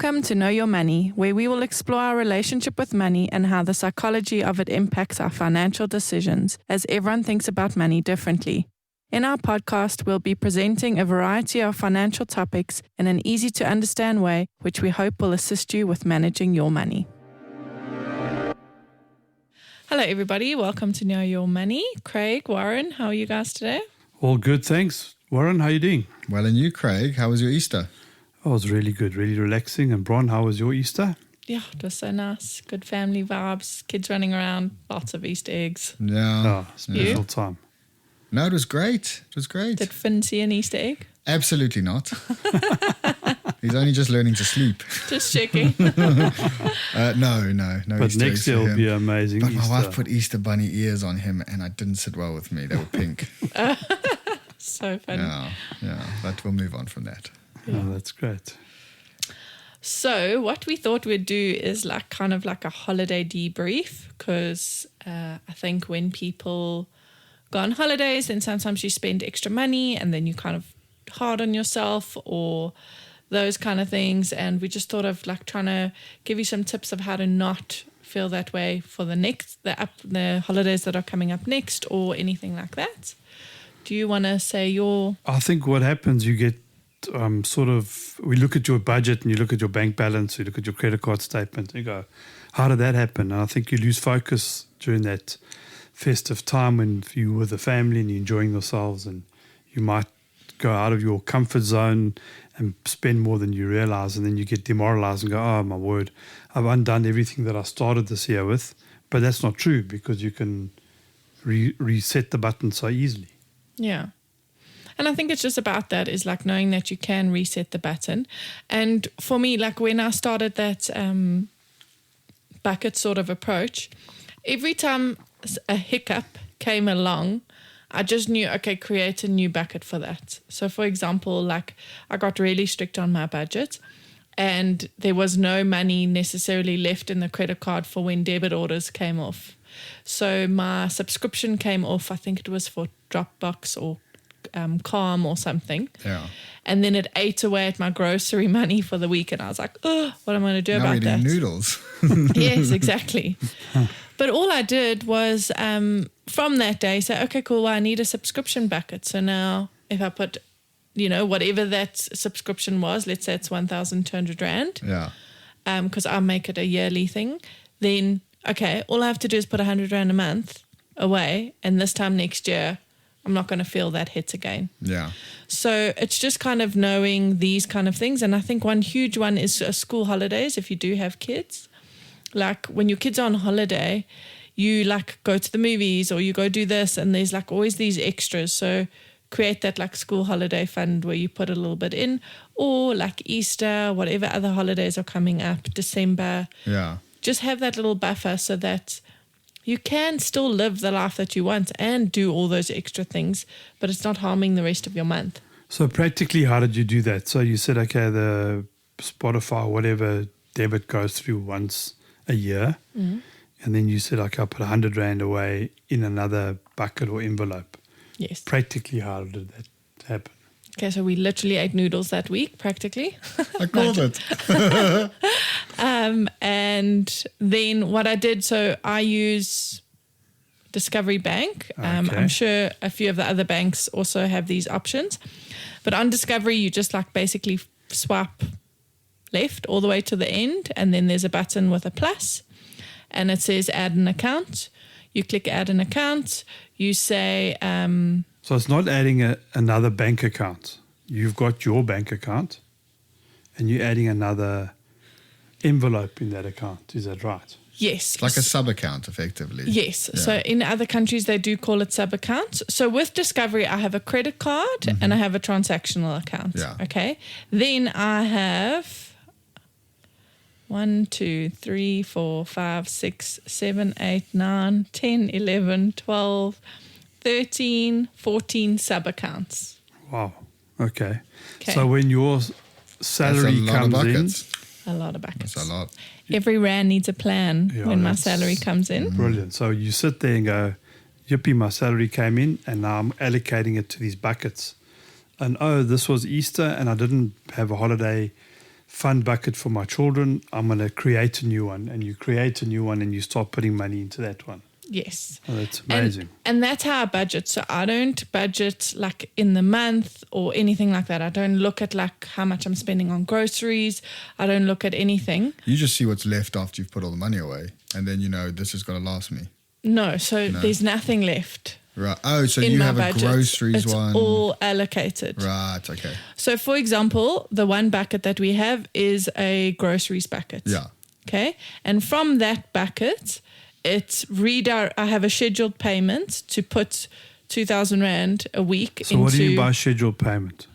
Welcome to Know Your Money, where we will explore our relationship with money and how the psychology of it impacts our financial decisions, as everyone thinks about money differently. In our podcast, we'll be presenting a variety of financial topics in an easy-to-understand way, which we hope will assist you with managing your money. Hello, everybody. Welcome to Know Your Money. Craig, Warren, how are you guys today? All good, thanks. Warren, how are you doing? Well, and you, Craig, how was your Easter? Oh, it was really good, really relaxing. And Bron, how was your Easter? Yeah, it was so nice. Good family vibes, kids running around, lots of Easter eggs. Yeah. Oh, special time. No, it was great. It was great. Did Finn see an Easter egg? Absolutely not. He's only just learning to sleep. Just checking. No. But Easter next eggs year for will him. be amazing. But Easter. my wife put Easter bunny ears on him, and it didn't sit well with me. They were pink. So funny. Yeah. But we'll move on from that. Oh, that's great. So what we thought we'd do is kind of like a holiday debrief, because I think when people go on holidays, then sometimes you spend extra money and then you kind of hard on yourself or those kind of things. And we just thought of trying to give you some tips of how to not feel that way for the holidays that are coming up next or anything like that. Do you want to say your... I think what happens, you get we look at your budget and you look at your bank balance, you look at your credit card statement, and you go, how did that happen? And I think you lose focus during that festive time when you're with the family and you're enjoying yourselves, and you might go out of your comfort zone and spend more than you realize, and then you get demoralized and go, oh my word, I've undone everything that I started this year with. But that's not true, because you can reset the button so easily. Yeah. And I think it's just about that, is knowing that you can reset the button. And for me, when I started that bucket sort of approach, every time a hiccup came along, I just knew, okay, create a new bucket for that. So for example, I got really strict on my budget, and there was no money necessarily left in the credit card for when debit orders came off. So my subscription came off, I think it was for Dropbox or Calm or something. Yeah. And then it ate away at my grocery money for the week, and I was like, oh, what am I going to do Now about we're that? eating noodles. Yes, exactly. But all I did was from that day say, okay, cool, well, I need a subscription bucket. So now if I put, whatever that subscription was, let's say it's 1,200 Rand. Yeah. Because I make it a yearly thing. Then, okay, all I have to do is put 100 Rand a month away, and this time next year, I'm not going to feel that hit again. Yeah. So it's just kind of knowing these kind of things. And I think one huge one is school holidays, if you do have kids. When your kids are on holiday, you go to the movies or you go do this, and there's always these extras. So create that school holiday fund where you put a little bit in, or Easter, whatever other holidays are coming up, December. Yeah. Just have that little buffer so that you can still live the life that you want and do all those extra things, but it's not harming the rest of your month. So practically, how did you do that? So you said, okay, the Spotify, whatever debit goes through once a year. Mm-hmm. And then you said, okay, I'll put 100 Rand away in another bucket or envelope. Yes. Practically, how did that happen? Okay, so we literally ate noodles that week, practically. I called it. And then what I did, so I use Discovery Bank. Okay. I'm sure a few of the other banks also have these options. But on Discovery, you just basically swipe left all the way to the end, and then there's a button with a plus, and it says add an account. You click add an account. You say... So it's not adding another bank account. You've got your bank account, and you're adding another envelope in that account. Is that right? Yes. It's like a sub-account, effectively. Yes. Yeah. So in other countries, they do call it sub-accounts. So with Discovery, I have a credit card and I have a transactional account. Yeah. Okay. Then I have 1, 2, 3, 4, 5, 6, 7, 8, 9, 10, 11, 12, 13, 14 sub-accounts. Wow. Okay. Okay. So when your salary comes in... A lot of buckets. That's a lot. Every rand needs a plan when my salary comes in. Brilliant. So you sit there and go, yippee, my salary came in, and now I'm allocating it to these buckets. And, oh, this was Easter and I didn't have a holiday fund bucket for my children. I'm going to create a new one, and you create a new one, and you start putting money into that one. Yes. Oh, that's amazing. And that's how I budget. So I don't budget like in the month or anything like that. I don't look at like how much I'm spending on groceries. I don't look at anything. You just see what's left after you've put all the money away, and then you know this is going to last me. No, so there's nothing left. Right. Oh, so in you my have budget. a groceries it's one. It's all allocated. Right. Okay. So, for example, the one bucket that we have is a groceries bucket. Yeah. Okay. And from that bucket, it's I have a scheduled payment to put 2,000 Rand a week So what do you buy scheduled payment?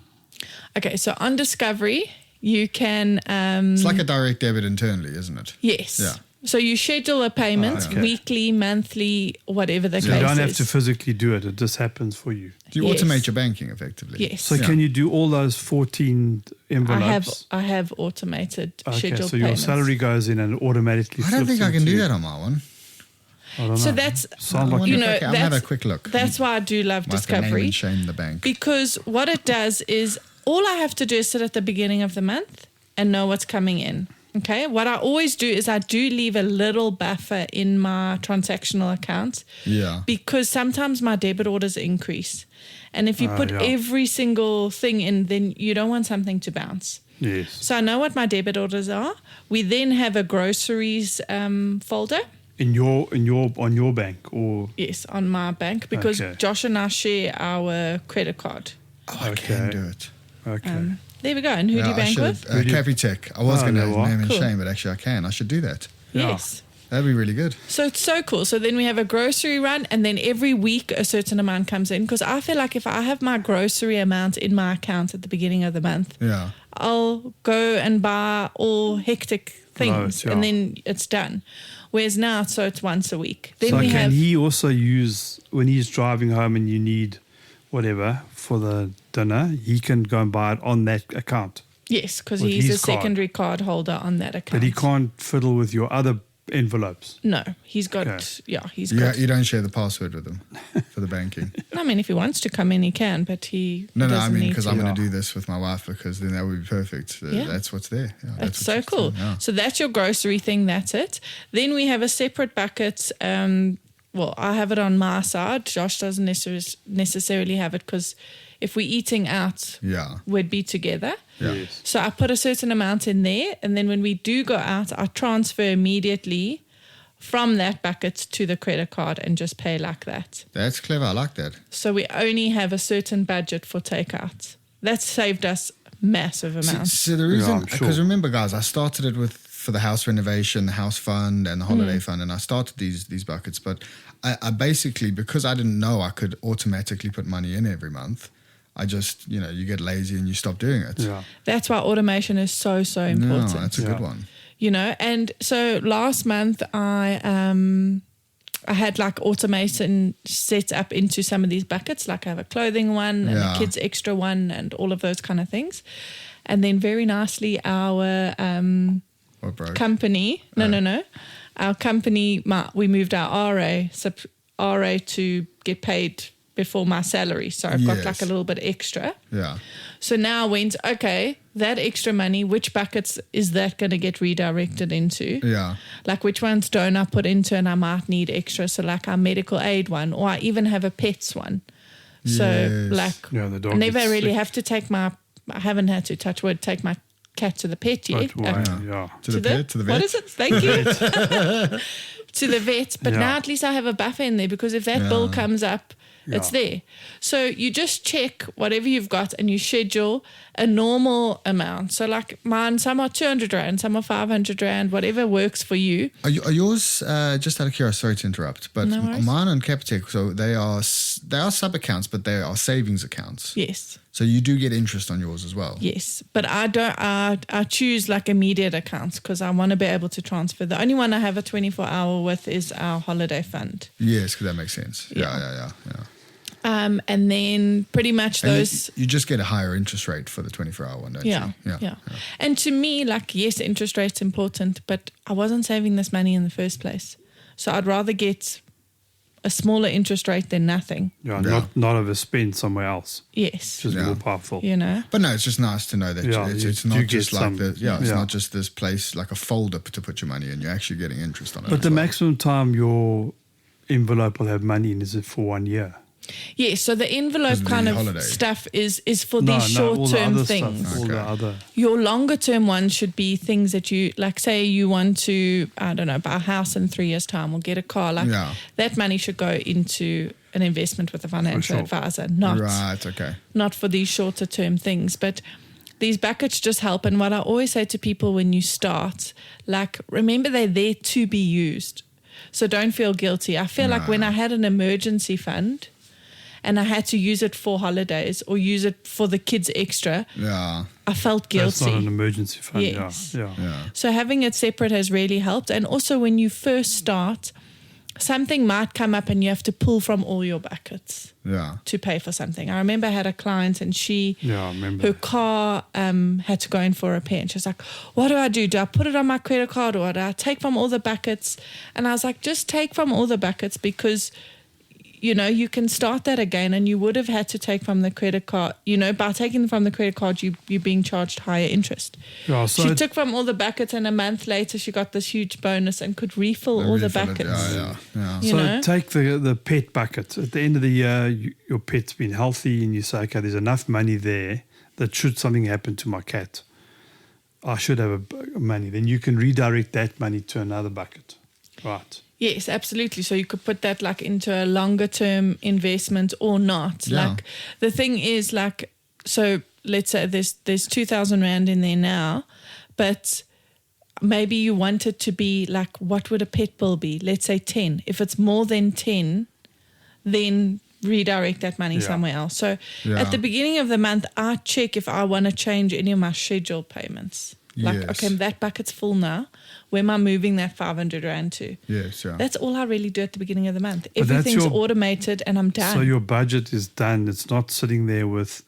Okay. So on Discovery, you can... it's like a direct debit internally, isn't it? Yes. Yeah. So you schedule a payment weekly, monthly, whatever the case is. You don't have to physically do it. It just happens for you. Do you automate your banking effectively? Yes. So can you do all those 14 envelopes? I have automated scheduled so payments. your salary goes in and automatically I don't flips think I can do into- that on my one. I don't know. So that's, Sounds like you know, I'm gonna have a quick look. That's why I do love Might have to name Discovery. and shame the bank. Because what it does is all I have to do is sit at the beginning of the month and know what's coming in. Okay. What I always do is I do leave a little buffer in my transactional account. Yeah. Because sometimes my debit orders increase. And if you put every single thing in, then you don't want something to bounce. Yes. So I know what my debit orders are. We then have a groceries folder. On your bank or Yes, on my bank, because Josh and I share our credit card. Oh, I can do it. Okay. There we go. And who do you bank with? Capitec. I was going to name and Cool. shame, but actually I can. I should do that. Yes. That'd be really good. So it's so cool. So then we have a grocery run, and then every week a certain amount comes in, because I feel like if I have my grocery amount in my account at the beginning of the month, I'll go and buy all hectic things and then it's done. Whereas now, it's once a week. Then so can he also use, when he's driving home and you need whatever for the dinner, he can go and buy it on that account? Yes, because he's a secondary card holder on that account. But he can't fiddle with your other envelopes? No, he's got, he's got... You don't share the password with him for the banking? I mean, if he wants to come in, he can, but he No, doesn't I mean, need because to. I'm going to do this with my wife, because then that would be perfect. That's what's there. Yeah, that's so cool. So that's your grocery thing, that's it. Then we have a separate bucket. Well, I have it on my side. Josh doesn't necessarily have it, because if we're eating out, we'd be together. Yes. So I put a certain amount in there, and then when we do go out, I transfer immediately from that bucket to the credit card and just pay like that. That's clever. I like that. So we only have a certain budget for takeout. That's saved us massive amounts. So the reason, because remember, guys, I started it for the house renovation, the house fund, and the holiday fund, and I started these buckets. But I basically, because I didn't know I could automatically put money in every month, I just, you get lazy and you stop doing it. Yeah. That's why automation is so important. No, that's a good one. And so last month I had like automation set up into some of these buckets. Like I have a clothing one and a kids extra one and all of those kind of things. And then very nicely our company, no. Our company, we moved our RA to get paid before my salary. So I've got like a little bit extra. Yeah. So now I went, okay, that extra money, which buckets is that going to get redirected into? Yeah. Like which ones don't I put into and I might need extra? So like our medical aid one, or I even have a pets one. So like the dog I never really have to I haven't had to touch wood, take my cat to the pet yet. To the vet. What is it? Thank you. To the vet. But now at least I have a buffer in there, because if that bill comes up, it's there. So you just check whatever you've got and you schedule a normal amount. So like mine, some are 200 Rand, some are 500 Rand, whatever works for you. Are yours, just out of curiosity, sorry to interrupt, but mine on Capitec, so they are sub-accounts, but they are savings accounts. Yes. So you do get interest on yours as well? Yes, but I choose like immediate accounts, because I want to be able to transfer. The only one I have a 24-hour with is our holiday fund. Yes, because that makes sense. Yeah. And then pretty much those... You just get a higher interest rate for the 24-hour one, don't you? Yeah. And to me, like, yes, interest rate's important, but I wasn't saving this money in the first place. So I'd rather get a smaller interest rate than nothing. Yeah, Yeah. not overspend somewhere else. Yes. Just Yeah. more powerful. You know? But no, it's just nice to know that Yeah, it's you not do just get like some- it's yeah. not just this place like a folder to put your money in. You're actually getting interest on it. But as the well. maximum time your envelope will have money in is it for 1 year? Yes, so the envelope Because of kind the of holiday. stuff is for No, these all the short-term other things. stuff, all the Okay. other. Your longer term ones should be things that you, like, say you want to, I don't know, buy a house in 3 years' time or get a car. Like, Yeah. that money should go into an investment with a financial sure. advisor, not Right, okay. not for these shorter term things. But these buckets just help. And what I always say to people when you start, like, remember they're there to be used. So don't feel guilty. I feel like when I had an emergency fund and I had to use it for holidays or use it for the kids extra, Yeah. I felt That's not an guilty. emergency fund. Yes. Yeah. Yeah. So having it separate has really helped. And also when you first start, something might come up and you have to pull from all your buckets Yeah. to pay for something. I remember I had a client and Yeah, I remember. her car had to go in for a repair. And she was like, what do I do? Do I put it on my credit card or do I take from all the buckets? And I was like, just take from all the buckets because, you know, you can start that again and you would have had to take from the credit card. You know, by taking from the credit card, you're being charged higher interest. Yeah, so She took from all the buckets and a month later she got this huge bonus and could refill all the Refill it. buckets. Yeah. You so know? take the pet bucket. At the end of the year, your pet's been healthy and you say, okay, there's enough money there that should something happen to my cat, I should have money. Then you can redirect that money to another bucket. Right. Yes, absolutely. So you could put that like into a longer term investment or not. Yeah. Like the thing is like, so let's say there's 2,000 Rand in there now, but maybe you want it to be like, what would a pet bill be? Let's say 10. If it's more than 10, then redirect that money Yeah. somewhere else. So Yeah. at the beginning of the month, I check if I want to change any of my scheduled payments. Like, Yes. okay, that bucket's full now. Where am I moving that 500 Rand to? Yes, yeah. That's all I really do at the beginning of the month. But that's Everything's your- automated and I'm done. So your budget is done. It's not sitting there with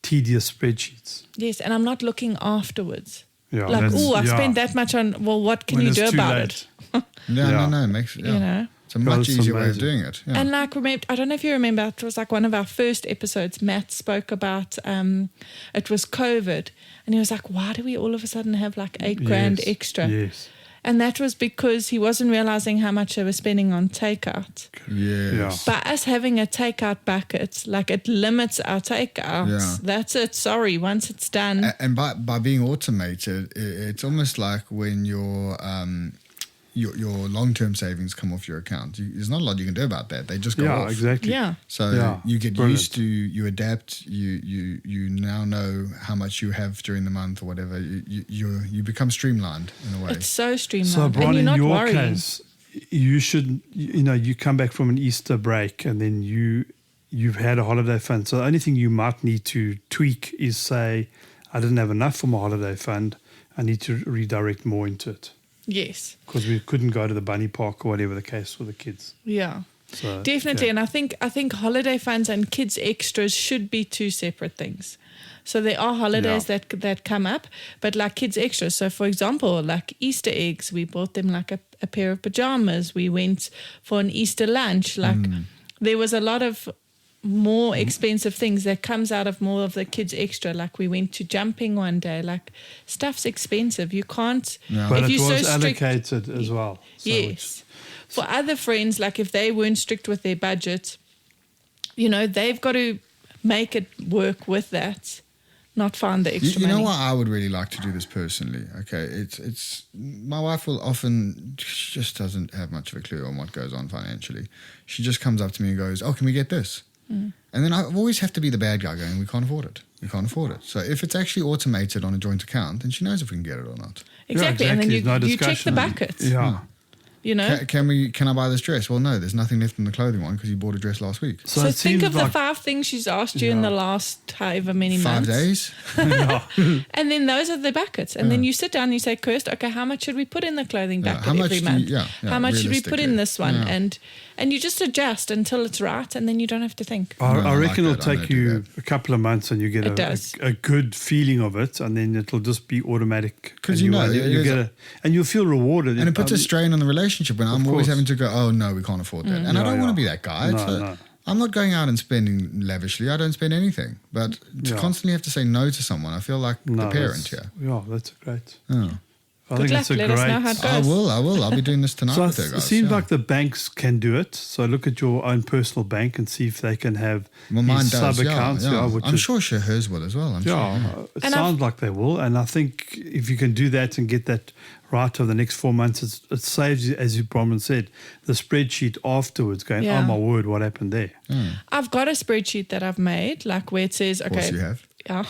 tedious spreadsheets. Yes, and I'm not looking afterwards. Yeah, Like, that's- oh, I yeah. spent that much on, well, what can When you it's do too about late. it? Yeah, Yeah. no, it makes yeah. You know? It's a much That's easier way of amazing. doing it. Yeah. And like, remember, I don't know if you remember, it was like one of our first episodes, Matt spoke about, it was COVID. And he was like, why do we all of a sudden have like 8 grand Yes, extra? Yes. And that was because he wasn't realizing how much they were spending on takeout. Yes. By us having a takeout bucket, like it limits our takeouts. Yeah. That's it. Sorry, once it's done. And by being automated, it's almost like when your long-term savings come off your account. There's not a lot you can do about that. They just go Yeah, off. exactly. Yeah. So Yeah, you get brilliant. used to, you adapt, you now know how much you have during the month or whatever. You become streamlined in a way. It's so streamlined. So, and Bron, you're in not your worrying. case, you should, you come back from an Easter break and then you've had a holiday fund. So the only thing you might need to tweak is say, I didn't have enough for my holiday fund. I need to redirect more into it Yes. because we couldn't go to the bunny park or whatever the case for the kids. Yeah. So Definitely. yeah. And I think holiday funds and kids extras should be two separate things. So there are holidays that come up, but like kids extras. So for example, like Easter eggs, we bought them like a pair of pajamas. We went for an Easter lunch. Like there was a lot of more expensive things that comes out of more of the kids extra. Like we went to jumping one day. Like stuff's expensive. You can't. Yeah. But if it you're was so strict, allocated as well. So yes. For other friends, like if they weren't strict with their budget, they've got to make it work with that, not find the extra You know money. what? I would really like to do this personally. Okay, it's my wife will often, she just doesn't have much of a clue on what goes on financially. She just comes up to me and goes, "Oh, can we get this?" And then I always have to be the bad guy going, "We can't afford it. We can't afford it." So if it's actually automated on a joint account, then she knows if we can get it or not. Exactly. And then There's no you check the discussion. buckets. Yeah. Can I buy this dress? Well, no, there's nothing left in the clothing one because you bought a dress last week. So it think seems of the like 5 things she's asked you in the last however many 5 months. days. yeah. And then those are the buckets. And then you sit down and you say, Kirst, okay, how much should we put in the clothing Yeah, bucket how much every do you- month? yeah, how much should we put in realistically. this one? Yeah. And you just adjust until it's right, and then you don't have to think. I No, I reckon like it'll that. I take know you do a couple of months and you get It does. a good feeling of it, and then it'll just be automatic. 'Cause And you know, you it is get and you'll feel rewarded. And it puts a strain on the relationship relationship when I'm always course. having to go, oh no, we can't afford that. And I don't want to be that guy. No. I'm not going out and spending lavishly. I don't spend anything. But to constantly have to say no to someone, I feel like the parent here. Yeah, that's great. Oh. I Good think luck. it's a Let great. us know how it I goes. will. I'll be doing this tonight So with her, it guys. seems like the banks can do it. So look at your own personal bank and see if they can have well, mine these does. sub-accounts. Yeah. I'm sure hers will as well. I'm sure. It And sounds like they will. And I think if you can do that and get that right over the next 4 months, it saves you, as you Bronwyn said, the spreadsheet afterwards going, Yeah. oh my word, what happened there? I've got a spreadsheet that I've made, like where it says, Of course okay, you have. yeah,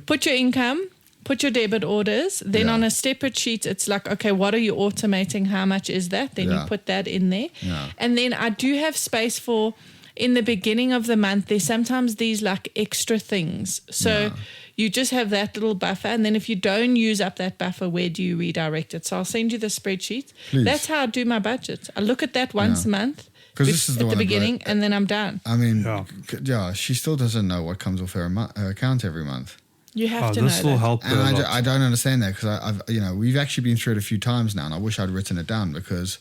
put your income, put your debit orders. Then Yeah. on a separate sheet, it's like, okay, what are you automating? How much is that? Then Yeah. you put that in there. Yeah. And then I do have space for, in the beginning of the month, there's sometimes these like extra things. So you just have that little buffer. And then if you don't use up that buffer, where do you redirect it? So I'll send you the spreadsheet. Please. That's how I do my budget. I look at that once a month. 'Cause this is the at the one beginning, and then I'm done. I mean, Yeah. she still doesn't know what comes off her account every month. You have to This know will that. help her And a lot. I don't understand that because I've we've actually been through it a few times now, and I wish I'd written it down because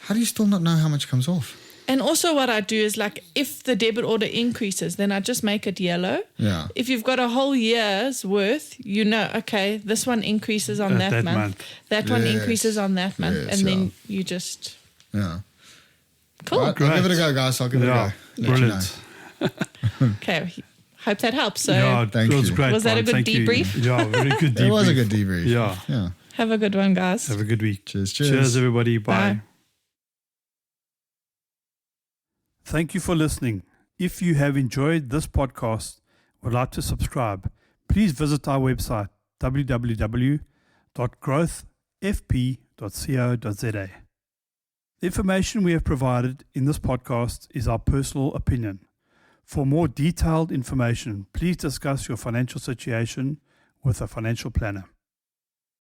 how do you still not know how much comes off? And also what I do is like if the debit order increases, then I just make it yellow. Yeah. If you've got a whole year's worth, you know, okay, this one increases on At that that month. month. That one Yes. increases on that month. Yes, and then yeah. you just Yeah. cool. Right, I'll give it a go, guys. I'll give it a go. Let you Brilliant. Okay. Hope that helps. So Yeah, Thank it was you. great. Was that a Bron. good Thank you. debrief? Yeah, very good debrief. It was a good debrief. Yeah. Yeah. have a good one, guys. Have a good week. Cheers. Cheers, everybody. Bye. Bye. Thank you for listening. If you have enjoyed this podcast, would like to subscribe, please visit our website www.growthfp.co.za. The information we have provided in this podcast is our personal opinion. For more detailed information, please discuss your financial situation with a financial planner.